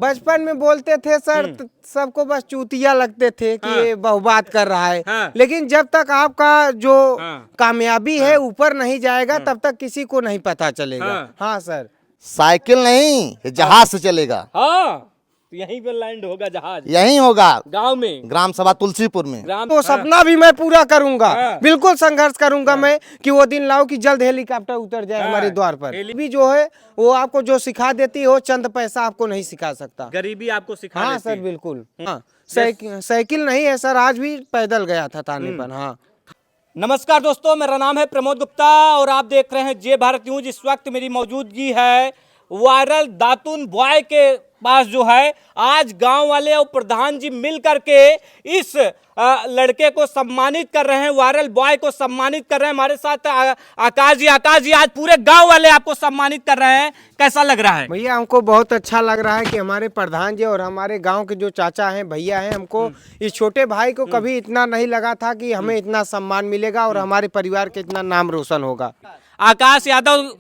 बचपन में बोलते थे सर, सबको बस चूतिया लगते थे कि ये बहुबात कर रहा है। लेकिन जब तक आपका जो कामयाबी है ऊपर नहीं जाएगा तब तक किसी को नहीं पता चलेगा। हाँ सर, साइकिल नहीं जहाज से चलेगा। हाँ, यहीं पे लैंड होगा जहाज, यहीं होगा गांव में, ग्राम सभा तुलसीपुर में। तो सपना भी मैं पूरा करूंगा, बिल्कुल संघर्ष करूंगा मैं कि वो दिन लाओ कि जल्द हेलीकॉप्टर उतर जाए हमारे द्वार पर। भी जो है वो आपको जो सिखा देती है वो चंद पैसा आपको नहीं सिखा सकता, गरीबी आपको सिखा हाँ देती सर है। बिल्कुल। हाँ, साइकिल नहीं है सर, आज भी पैदल गया था थाने पर। हाँ, नमस्कार दोस्तों, मेरा नाम है प्रमोद गुप्ता और आप देख रहे हैं जय भारत न्यूज। इस वक्त मेरी मौजूदगी है वायरल दातून बॉय के पास जो है आज गांव वाले और प्रधान जी मिल करके इस लड़के को सम्मानित कर रहे हैं, वायरल बॉय को सम्मानित कर रहे हैं। हमारे साथ आकाश जी आज पूरे गांव वाले आपको सम्मानित कर रहे हैं, कैसा लग रहा है? भैया हमको बहुत अच्छा लग रहा है कि हमारे प्रधान जी और हमारे गांव के जो चाचा हैं, भैया हैं, हमको इस छोटे भाई को कभी इतना नहीं लगा था कि हमें इतना सम्मान मिलेगा और हमारे परिवार के इतना नाम रोशन होगा। आकाश यादव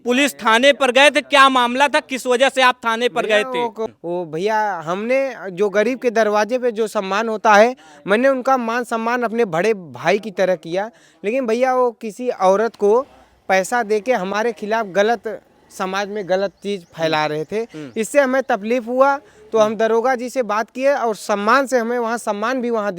पुलिस थाने पर गए थे, क्या मामला था, किस वजह से आप थाने पर गए थे? वो भैया हमने जो गरीब के दरवाजे पे जो सम्मान होता है, मैंने उनका मान सम्मान अपने बड़े भाई की तरह किया। लेकिन भैया वो किसी औरत को पैसा देके हमारे खिलाफ गलत समाज में गलत चीज फैला रहे थे, इससे हमें तकलीफ हुआ। तो हम दरोगा जी से बात किए और सम्मान से हमें वहाँ सम्मान भी वहाँ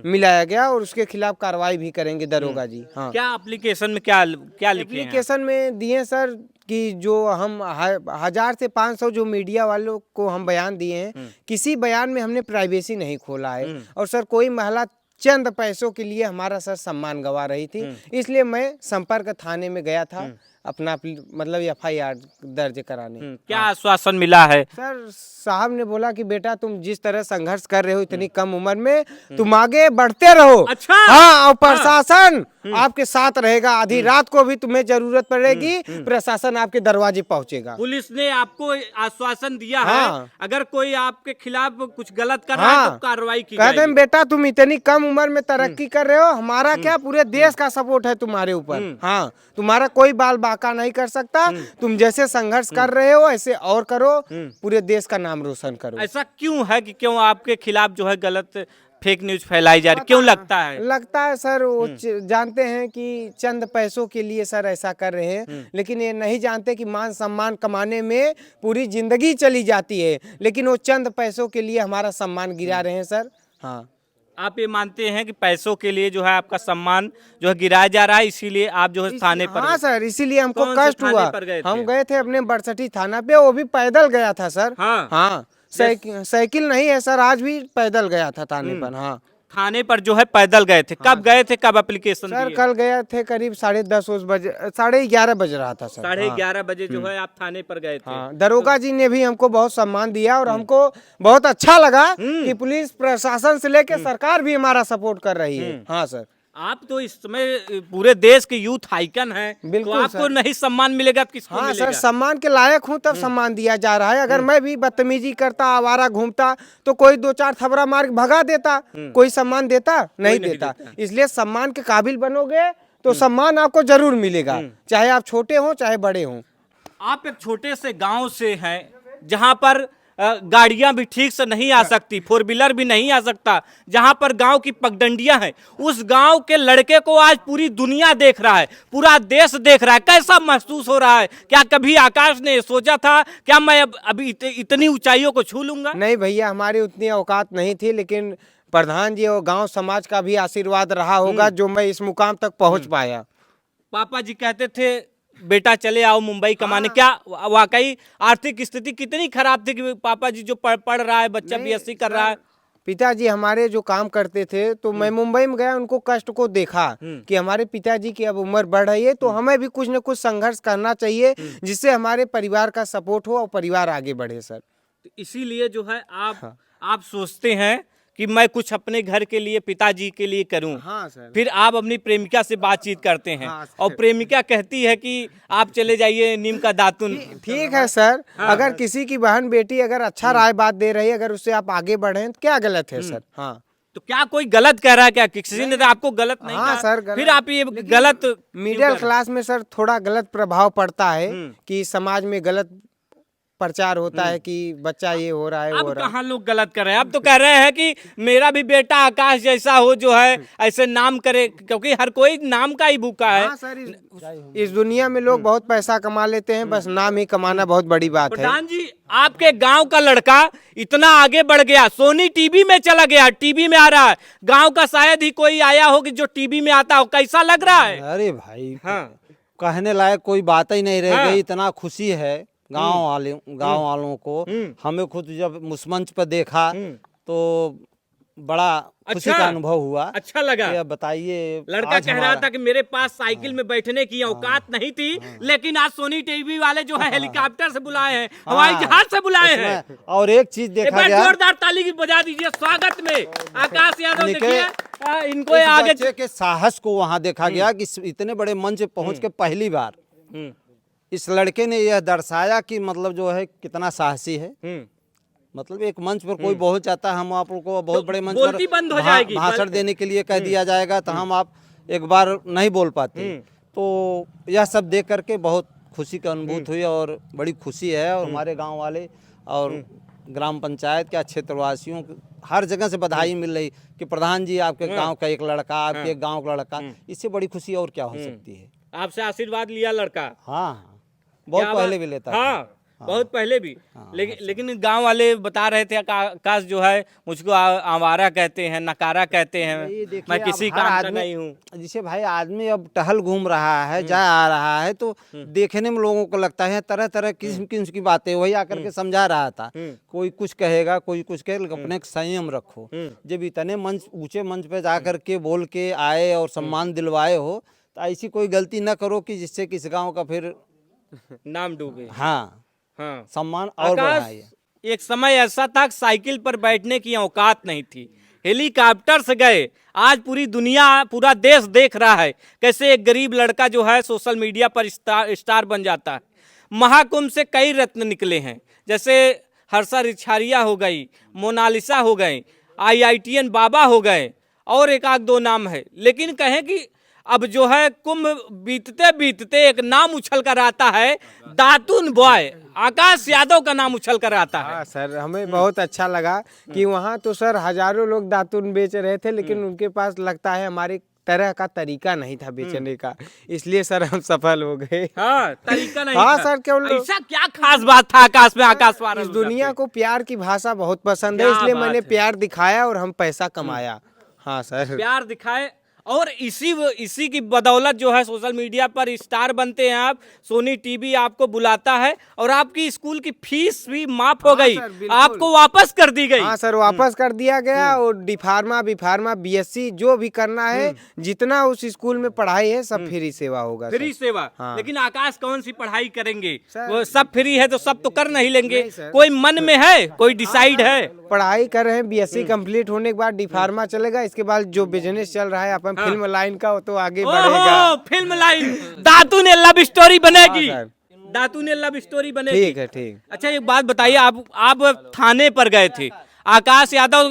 मिलाया गया और उसके खिलाफ कार्रवाई भी करेंगे दरोगा जी। हाँ, क्या एप्लीकेशन में क्या लिखे हैं? एप्लीकेशन में दिए सर कि जो हम 1000 से 500 जो मीडिया वालों को हम बयान दिए हैं, किसी बयान में हमने प्राइवेसी नहीं खोला है। और सर कोई महिला चंद पैसों के लिए हमारा सर सम्मान गवा रही थी, इसलिए मैं संपर्क थाने में गया था अपना मतलब FIR दर्ज कराने। क्या आश्वासन मिला है? सर साहब ने बोला कि बेटा तुम जिस तरह संघर्ष कर रहे हो इतनी कम उम्र में, तुम आगे बढ़ते रहो। अच्छा। हाँ, और प्रशासन आपके साथ रहेगा, आधी रात को भी तुम्हें जरूरत पड़ेगी प्रशासन आपके दरवाजे पहुंचेगा। पुलिस ने आपको आश्वासन दिया हाँ। है अगर कोई आपके खिलाफ कुछ गलत कर रहा है तो कार्रवाई की कहते हैं जाएगी। बेटा तुम इतनी कम उम्र में तरक्की कर रहे हो, हमारा क्या पूरे देश का सपोर्ट है तुम्हारे ऊपर। हाँ, तुम्हारा कोई बाल बाका नहीं कर सकता, तुम जैसे संघर्ष कर रहे हो ऐसे और करो, पूरे देश का नाम रोशन करो। ऐसा क्यों है कि क्यों आपके खिलाफ जो है गलत फेक न्यूज फैलाई जा रही, क्यों लगता है? लगता है सर वो जानते हैं कि चंद पैसों के लिए सर ऐसा कर रहे हैं, लेकिन ये नहीं जानते कि मान सम्मान कमाने में पूरी जिंदगी चली जाती है, लेकिन वो चंद पैसों के लिए हमारा सम्मान गिरा रहे हैं सर। हाँ, आप ये मानते हैं कि पैसों के लिए जो है आपका सम्मान जो है गिराया जा रहा है, इसीलिए आप जो है थाने पर? हाँ सर, इसीलिए हमको कौन से कष्ट हुआ। थाने पर गए थे? हम गए थे अपने बरसठी थाना पे, वो भी पैदल गया था सर। हाँ। हाँ, साइकिल नहीं है सर, आज भी पैदल गया था थाने पर। हाँ, थाने पर जो है पैदल गए थे। कब गए थे, कब एप्लीकेशन सर दिए? कल गए थे करीब 10:30 बजे, 11:30 बज रहा था सर। 11:30 बजे जो है आप थाने पर गए थे। हाँ, दरोगा जी ने भी हमको बहुत सम्मान दिया और हमको बहुत अच्छा लगा कि पुलिस प्रशासन से लेकर सरकार भी हमारा सपोर्ट कर रही है। हाँ सर, आप तो इस समय पूरे देश के यूथ आइकन हैं, तो बिल्कुल आपको सर। नहीं सम्मान मिलेगा तो किसको हाँ मिलेगा? सर, सम्मान के लायक हूँ तब सम्मान दिया जा रहा है। अगर मैं भी बदतमीजी करता, आवारा घूमता, तो कोई 2-4 थपड़ा मार के भगा देता, कोई सम्मान देता? नहीं देता। इसलिए सम्मान के काबिल बनोगे तो सम्मान आपको जरूर मिलेगा, चाहे आप छोटे हो चाहे बड़े हो। आप एक छोटे से गांव से हैं जहां पर गाड़ियां भी ठीक से नहीं आ सकती, 4 व्हीलर भी नहीं आ सकता, जहां पर गांव की पगडंडियां हैं। उस गांव के लड़के को आज पूरी दुनिया देख रहा है, पूरा देश देख रहा है। कैसा महसूस हो रहा है? क्या कभी आकाश ने सोचा था क्या मैं अभी इतनी ऊंचाइयों को छू लूंगा? नहीं भैया, हमारी उतनी औकात नहीं थी, लेकिन प्रधान जी और गांव समाज का भी आशीर्वाद रहा होगा जो मैं इस मुकाम तक पहुंच पाया। पापा जी कहते थे बेटा चले आओ मुंबई कमाने। क्या वाकई आर्थिक स्थिति कितनी खराब थी कि पापा जी जो पढ़ रहा है, बच्चा BSc कर रहा है? पिताजी हमारे जो काम करते थे, तो मैं मुंबई में गया, उनको कष्ट को देखा कि हमारे पिताजी की अब उम्र बढ़ रही है, तो हमें भी कुछ न कुछ संघर्ष करना चाहिए जिससे हमारे परिवार का सपोर्ट हो और परिवार आगे बढ़े सर। तो इसीलिए जो है आप सोचते हैं कि मैं कुछ अपने घर के लिए, पिताजी के लिए करूं। हाँ सर। फिर आप अपनी प्रेमिका से बातचीत करते हैं। हाँ और प्रेमिका कहती है कि आप चले जाइए नीम का दातुन। ठीक है सर। अगर किसी की बहन बेटी अगर अच्छा राय बात दे रही है, अगर उससे आप आगे बढ़े तो क्या गलत है सर? हाँ, तो क्या कोई गलत कह रहा है? क्या किसी ने तो आपको गलत नहीं हाँ कहा? सर, गलत। फिर आप ये गलत मिडिल क्लास में सर थोड़ा गलत प्रभाव पड़ता है कि समाज में गलत प्रचार होता है कि बच्चा ये हो रहा है वो अब हो रहा है। कहाँ लोग गलत कर रहे हैं? अब तो कह रहे हैं कि मेरा भी बेटा आकाश जैसा हो, जो है ऐसे नाम करे, क्योंकि हर कोई नाम का ही भूखा है। हाँ सर, इस दुनिया में लोग बहुत पैसा कमा लेते हैं, बस नाम ही कमाना बहुत बड़ी बात है। प्रधान जी, आपके गांव का लड़का इतना आगे बढ़ गया, सोनी टीवी में चला गया, टीवी में आ रहा है। गांव का शायद ही कोई आया हो कि जो टीवी में आता हो। कैसा लग रहा है? अरे भाई, हाँ, कहने लायक कोई बात ही नहीं रह हाँ। गई। इतना खुशी है गांव वालों को। हमें खुद जब मुसमंच पर देखा तो बड़ा खुशी अच्छा, का अनुभव हुआ। अच्छा लगा। कि अब बताइए, लड़का आज कह रहा हमारा- था कि मेरे पास साइकिल में बैठने की औकात नहीं थी, लेकिन आज सोनी टीवी वाले जो है हेलीकॉप्टर से बुलाए हैं, हवाई जहाज से बुलाए हैं। उसमें और एक चीज एक देखा बार गया, जोरदार ताली की बजा दीजिए स्वागत में आकाश यादव। निके- देखिए इनको इस आगे बच्चे के साहस को वहाँ देखा गया कि इतने बड़े मंच पे पहुंच के पहली बार इस लड़के ने यह दर्शाया कि मतलब जो है कितना साहसी है। मतलब एक मंच पर कोई पहुंच जाता है, हम आप लोग को बहुत बड़े मंच बोलती बंद हो पर जाएगी। भाषण देने के लिए कह दिया जाएगा तो हम आप एक बार नहीं बोल पाते। तो यह सब देख करके बहुत खुशी का अनुभूत हुई और बड़ी खुशी है। और हमारे गांव वाले और ग्राम पंचायत के क्षेत्रवासियों को हर जगह से बधाई मिल रही कि प्रधान जी आपके गांव का एक लड़का, आपके एक गांव का लड़का, इससे बड़ी खुशी और क्या हो सकती है। आपसे आशीर्वाद लिया लड़का। हाँ, बहुत क्या पहले बात- भी लेता था। हाँ, बहुत पहले भी। लेकिन गांव वाले बता रहे थे आकाश जो है मुझको आवारा कहते हैं, नकारा कहते हैं, ये देखिए, मैं किसी अब हर काम का आदमी- नहीं हूँ। जिसे भाई आदमी अब टहल घूम रहा है, जा आ रहा है, तो देखने में लोगों को लगता है तरह तरह किस्म किस्म की बातें। वही आकर के समझा रहा था, कोई कुछ कहेगा, कोई कुछ कहे, लेकिन अपने संयम रखो। जब इतने मंच, ऊंचे मंच पे जा करके बोल के आए और सम्मान दिलवाए हो, तो ऐसी कोई गलती न करो कि जिससे किस गांव का फिर नाम डूबे। हाँ हाँ, सम्मान और आकाश, बढ़ाइए। एक समय ऐसा था कि साइकिल पर बैठने की औकात नहीं थी, हेलीकॉप्टर से गए। आज पूरी दुनिया, पूरा देश देख रहा है कैसे एक गरीब लड़का जो है सोशल मीडिया पर स्टार बन जाता है। महाकुंभ से कई रत्न निकले हैं, जैसे हर्षा रिछारिया हो गई, मोनालिसा हो गए, IITN बाबा हो गए, और एक आध दो नाम है। लेकिन कहें कि अब जो है कुंभ बीतते बीतते एक नाम उछल कर आता है, दातून बॉय आकाश यादव का नाम उछल कर आता है। हाँ सर, हमें बहुत अच्छा लगा कि वहाँ तो सर हजारों लोग दातून बेच रहे थे, लेकिन उनके पास लगता है हमारी तरह का तरीका नहीं था बेचने का, इसलिए सर हम सफल हो गए। हाँ, तरीका नहीं हाँ था। सर, क्यों लोग- ऐसा क्या खास बात था आकाश में? आकाश वायरल इस हो दुनिया जाते? को प्यार की भाषा बहुत पसंद है, क्या इसलिए बात मैंने है। प्यार दिखाया और हम पैसा कमाया। हाँ सर, प्यार दिखाए, और इसी की बदौलत जो है सोशल मीडिया पर स्टार बनते हैं आप। सोनी टीवी आपको बुलाता है और आपकी स्कूल की फीस भी माफ हो गई, सर, बिल्कुल। आपको वापस कर दी गई। हाँ सर, वापस कर दिया गया। और D pharma, B pharma, BSc जो भी करना है, जितना उस स्कूल में पढ़ाई है सब फ्री सेवा होगा सर। फ्री सेवा। हाँ। लेकिन आकाश कौन सी पढ़ाई करेंगे? सर- वो सब फ्री है तो सब तो कर नहीं लेंगे। नहीं सर। कोई मन में है, कोई डिसाइड है? पढ़ाई कर रहे हैं, BSc कंप्लीट होने के बाद डी फार्मा चलेगा, इसके बाद जो बिजनेस चल रहा है अपन फिल्म लाइन का, वो तो आगे बढ़ेगा। ओहो, फिल्म लाइन दातू ने लव स्टोरी बनेगी। हाँ, सर। दातू ने लव स्टोरी बनेगी। ठीक है, ठीक। अच्छा, एक बात बताइए, आप थाने पर गए थे, आकाश यादव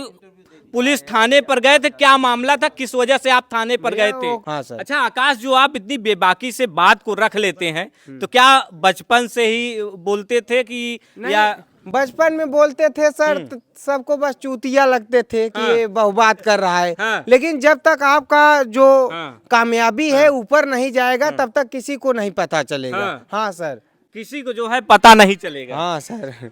पुलिस थाने पर गए थे, क्या मामला था, किस वजह से आप थाने पर गए थे? हाँ सर। अच्छा आकाश, जो आप इतनी बेबाकी से बात को रख लेते हैं, तो क्या बचपन से ही बोलते थे कि या बचपन में बोलते थे सर, सबको बस चूतिया लगते थे कि ये बहुबात कर रहा है। हाँ। लेकिन जब तक आपका जो हाँ। कामयाबी है ऊपर नहीं जाएगा, तब तक किसी को नहीं पता चलेगा। हाँ। हाँ सर। किसी को जो है पता नहीं चलेगा। हाँ सर।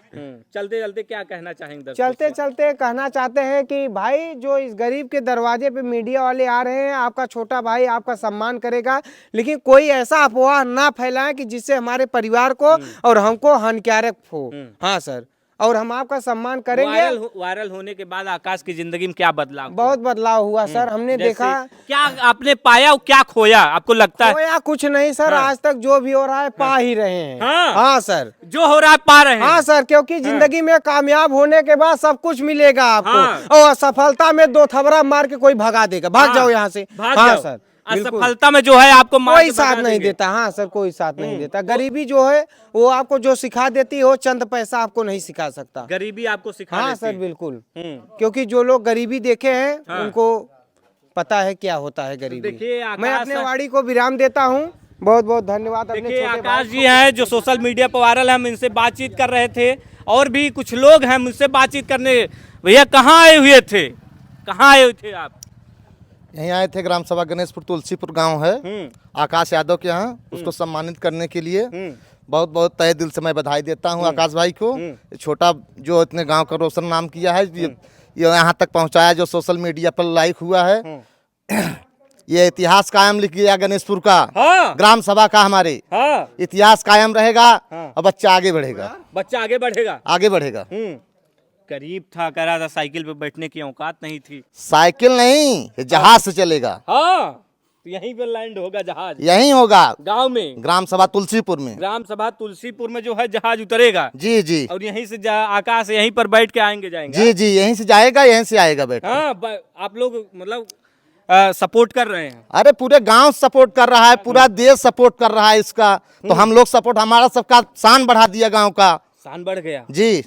चलते चलते क्या कहना चाहेंगे दर्शकों चलते से? चलते कहना चाहते हैं कि भाई, जो इस गरीब के दरवाजे पे मीडिया वाले आ रहे हैं, आपका छोटा भाई आपका सम्मान करेगा, लेकिन कोई ऐसा अफवाह ना फैलाएं कि जिससे हमारे परिवार को और हमको हानिकारक हो। हाँ सर, और हम आपका सम्मान करेंगे। वायरल होने के बाद आकाश की जिंदगी में क्या बदलाव हुआ? बहुत बदलाव हुआ सर, हमने जैसे देखा। क्या आपने पाया और क्या खोया, आपको लगता है? खोया कुछ नहीं सर, आज तक जो भी हो रहा है पा ही रहे हैं। हाँ। हाँ सर। जो हो रहा है पा रहे हैं। हाँ सर, क्योंकि जिंदगी में कामयाब होने के बाद सब कुछ मिलेगा आपको। हाँ। और असफलता में दो थबड़ा मार के कोई भगा देगा, भाग हाँ। जाओ यहाँ से। भाग हाँ जाओ। सर, बिल्कुल। असफलता में जो है आपको मार कोई के साथ भगा नहीं देंगे। देता। हाँ सर, कोई साथ नहीं देता। गरीबी जो है वो आपको जो सिखा देती है, वो चंद पैसा आपको नहीं सिखा सकता। गरीबी आपको सिखा हाँ देती सर, है। बिल्कुल। क्योंकि जो लोग गरीबी देखे हैं, हाँ। उनको पता है क्या होता है गरीबी। देखिए आकाश- मैं अपने वाणी को विराम देता हूँ। बहुत बहुत धन्यवाद। अपने देखिए छोटे आकाश जी हैं जो सोशल मीडिया पर वायरल है, हम इनसे बातचीत कर रहे थे और भी कुछ लोग हैं मुझसे बातचीत करने। भैया कहाँ आए हुए थे, कहाँ आए हुए थे आप? यहीं आए थे, ग्राम सभा गणेशपुर तुलसीपुर गांव है, आकाश यादव के यहाँ, उसको सम्मानित करने के लिए बहुत बहुत तहे दिल से मैं बधाई देता हूँ आकाश भाई को। छोटा जो इतने गांव का रोशन नाम किया है, ये यहाँ तक पहुँचाया, जो सोशल मीडिया पर लाइक हुआ है, ये इतिहास कायम लिख गया गणेशपुर का। हाँ। ग्राम सभा का हमारे इतिहास कायम रहेगा और बच्चा आगे बढ़ेगा, बच्चा आगे बढ़ेगा, आगे बढ़ेगा। करीब था, कह रहा था साइकिल पे बैठने की औकात नहीं थी। साइकिल नहीं, ये जहाज से चलेगा। हाँ, तो यहीं पे लैंड होगा जहाज, यहीं होगा गांव में, ग्राम सभा तुलसीपुर में। ग्राम सभा तुलसीपुर में जो है जहाज उतरेगा। जी जी और यहीं से आकाश यहीं पर बैठ के आएंगे जाएंगे। जी जी, यहीं से जाएगा, यहीं से आएगा बैठ। हाँ, आप लोग मतलब सपोर्ट कर रहे हैं। अरे पूरे गांव सपोर्ट कर रहा है, पूरा देश सपोर्ट कर रहा है इसका, तो हम लोग सपोर्ट, हमारा सबका शान बढ़ा दिया गांव का, शान बढ़ गया जी।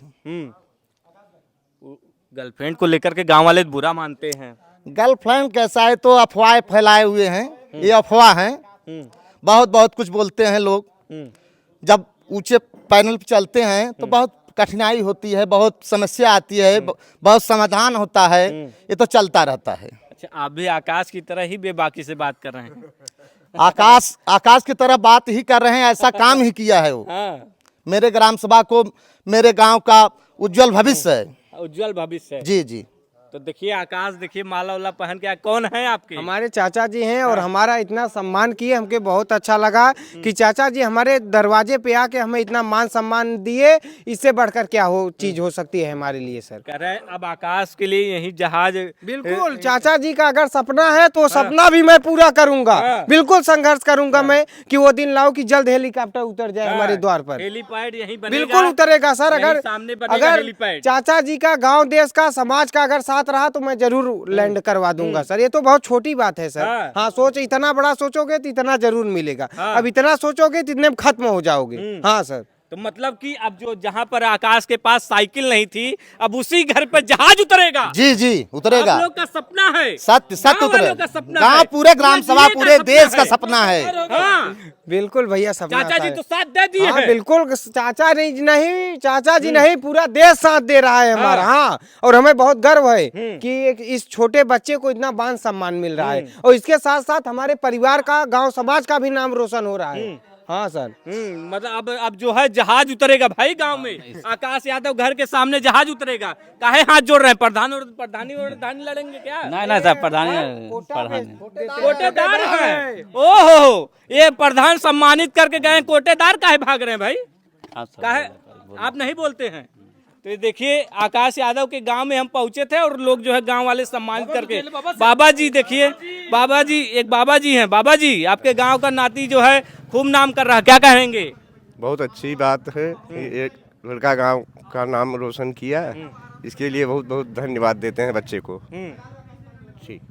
गर्लफ्रेंड को लेकर के गांव वाले बुरा मानते हैं। गर्लफ्रेंड कैसा है तो अफवाह फैलाए हुए हैं, ये अफवाह हैं, बहुत बहुत कुछ बोलते हैं लोग। जब ऊंचे पैनल पे चलते हैं तो बहुत कठिनाई होती है, बहुत समस्या आती है, बहुत समाधान होता है, ये तो चलता रहता है। अच्छा, आप भी आकाश की तरह ही बेबाकी से बात कर रहे हैं। आकाश की तरह बात ही कर रहे हैं, ऐसा काम ही किया है वो। हाँ, मेरे ग्राम सभा को, मेरे गांव का उज्जवल भविष्य है। उज्जवल भविष्य है। जी जी। तो देखिए आकाश, देखिए माला वाला पहन के, कौन है आपके? हमारे चाचा जी हैं और हमारा इतना सम्मान किए, हमके बहुत अच्छा लगा कि चाचा जी हमारे दरवाजे पे आके हमें इतना मान सम्मान दिए। इससे बढ़कर क्या चीज हो सकती है हमारे लिए सर। कह रहे हैं अब आकाश के लिए यही जहाज। बिल्कुल, चाचा जी का अगर सपना है तो सपना भी मैं पूरा करूंगा। बिल्कुल संघर्ष करूंगा मैं कि वो दिन लाओ कि जल्द हेलीकॉप्टर उतर जाए हमारे द्वार पर। हेलीपैड यहीं बनेगा, बिल्कुल उतरेगा सर। यहीं अगर सामने बनेगा हेलीपैड। चाचा जी का, गांव देश का, समाज का अगर साथ रहा तो मैं जरूर लैंड करवा दूंगा सर। ये तो बहुत छोटी बात है सर। हाँ, सोच इतना बड़ा सोचोगे तो इतना जरूर मिलेगा। अब इतना सोचोगे तो इतने में खत्म हो जाओगे। हाँ सर। तो मतलब कि अब जो जहाँ पर आकाश के पास साइकिल नहीं थी, अब उसी घर पर जहाज उतरेगा। जी जी, उतरेगा। आप लोग का सपना है, सत्य सत्य गाँव वालों उतरेगा। का सपना गांव, है, पूरे ग्राम सभा, पूरे देश का सपना है। हाँ, बिल्कुल भैया, सपना चाचा जी है। तो साथ दे दिए हाँ हैं। बिल्कुल, चाचा जी नहीं, पूरा देश साथ दे रहा है हमारा। हाँ, और हमें बहुत गर्व है कि इस छोटे बच्चे को इतना मान सम्मान मिल रहा है, और इसके साथ साथ हमारे परिवार का, गांव समाज का भी नाम रोशन हो रहा है। हाँ सर। मतलब अब जो है जहाज उतरेगा भाई गांव में। आकाश यादव घर के सामने जहाज उतरेगा। काहे हाथ जोड़ रहे हैं? प्रधानी लड़ेंगे क्या? नहीं साहब, प्रधानी कोटेदार है। ओहो, ये प्रधान सम्मानित करके गए, कोटेदार काहे भाग रहे हैं भाई? काहे आप नहीं बोलते हैं? तो ये देखिए आकाश यादव के गांव में हम पहुंचे थे और लोग जो है गांव वाले सम्मानित करके। बाबा जी देखिए, बाबा जी, एक बाबा जी हैं। बाबा जी, आपके गांव का नाती जो है खूब नाम कर रहा है, क्या कहेंगे? बहुत अच्छी बात है, एक लड़का गांव का नाम रोशन किया, इसके लिए बहुत बहुत धन्यवाद देते हैं बच्चे को। ठीक।